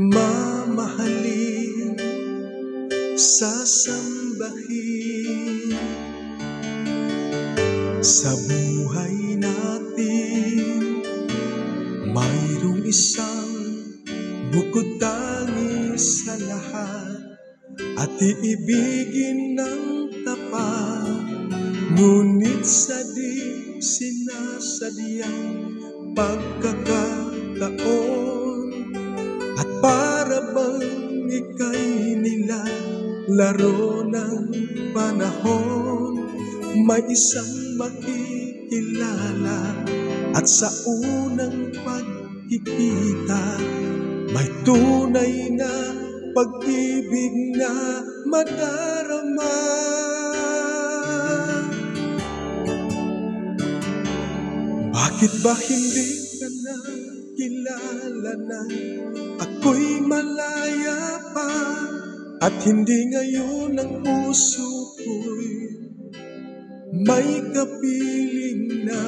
mamahalin, sasambahin. Sa buhay natin, mayroong isang bukod tangis sa lahat, at iibigin ng tapat, ngunit sa di sinasadyang pagkakataon, at para bang ika'y nilalaro ng panahon, may isang makikilala, at sa unang pagkikita may tunay na pag-ibig na madarama. Bakit ba hindi ka na kilala na ako'y malaya pa, at hindi ngayon ang puso ko'y may kapiling na?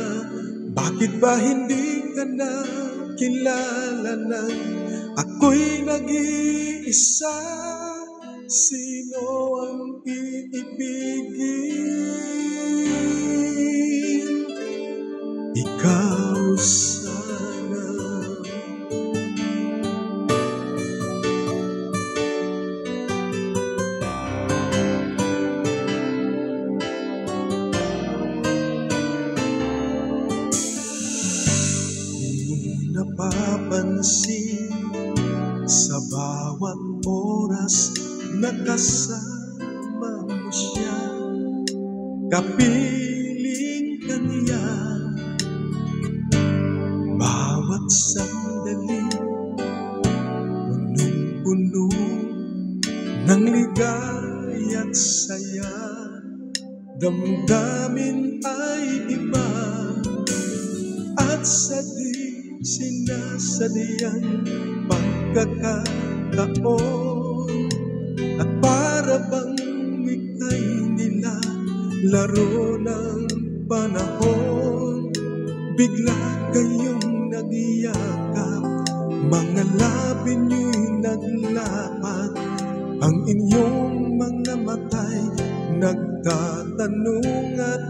Bakit ba hindi ka na kilala na ako'y nag-iisa? Sino ang iibigin? Ikaw sana. Napapansin sa bawat oras na kasama mo siya, kapiling ka niya. Bawat sandali, punong-puno ng ligaya't saya, damdamin ay iba, at sa di sinasadyang pagkakataon, at para bang ika'y nilalaro ng panahon, bigla kayong nagiyakap, mga labi nyo'y naglapat, ang inyong mga mata'y nagtatanong at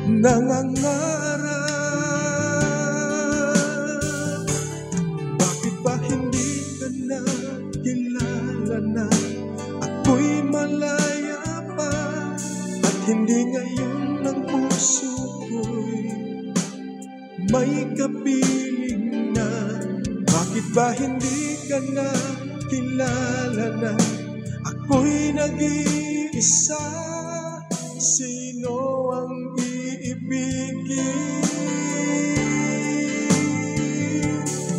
nangangarap. Na ako'y malaya pa, at hindi ngayon ang puso ko'y may kapiling na? Bakit ba hindi ka na kilala na ako'y nag-iisa? Sino ang iibigin?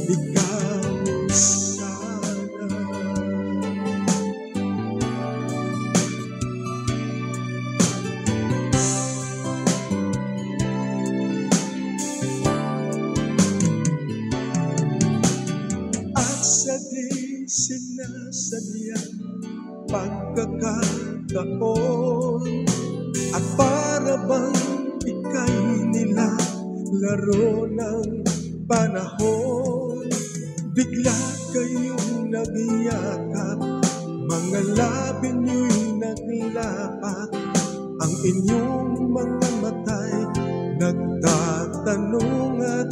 Ikaw sa di sinasadyang pagkakataon, at para bang ika'y nilalaro ng panahon, bigla kayong nagiyakap, mga labi nyo'y naglapat, ang inyong mga mata'y nagtatanong at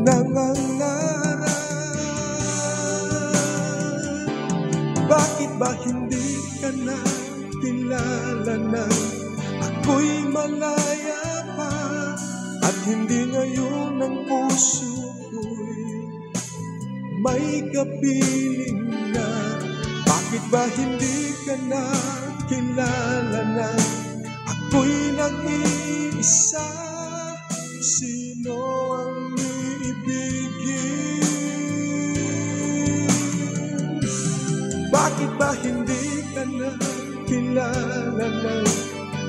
nangangarap. Bakit ba hindi ka na kilala na ako'y malaya pa, at hindi ngayon ang puso ko'y may kapiling na? Bakit ba hindi ka na kilala na ako'y nag-iisa? Sino ang iibigin? Bakit ba hindi ka na kilala na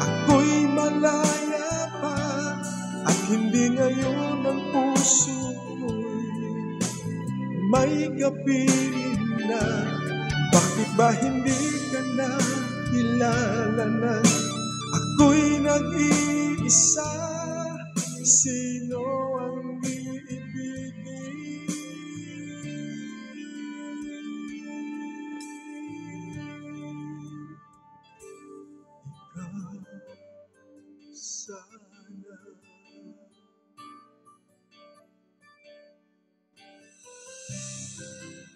ako'y malaya pa, at hindi ngayon ang puso ko'y may kapiling na? Bakit ba hindi ka na kilala na ako'y nag-iisa? Sino ang iibigin? sa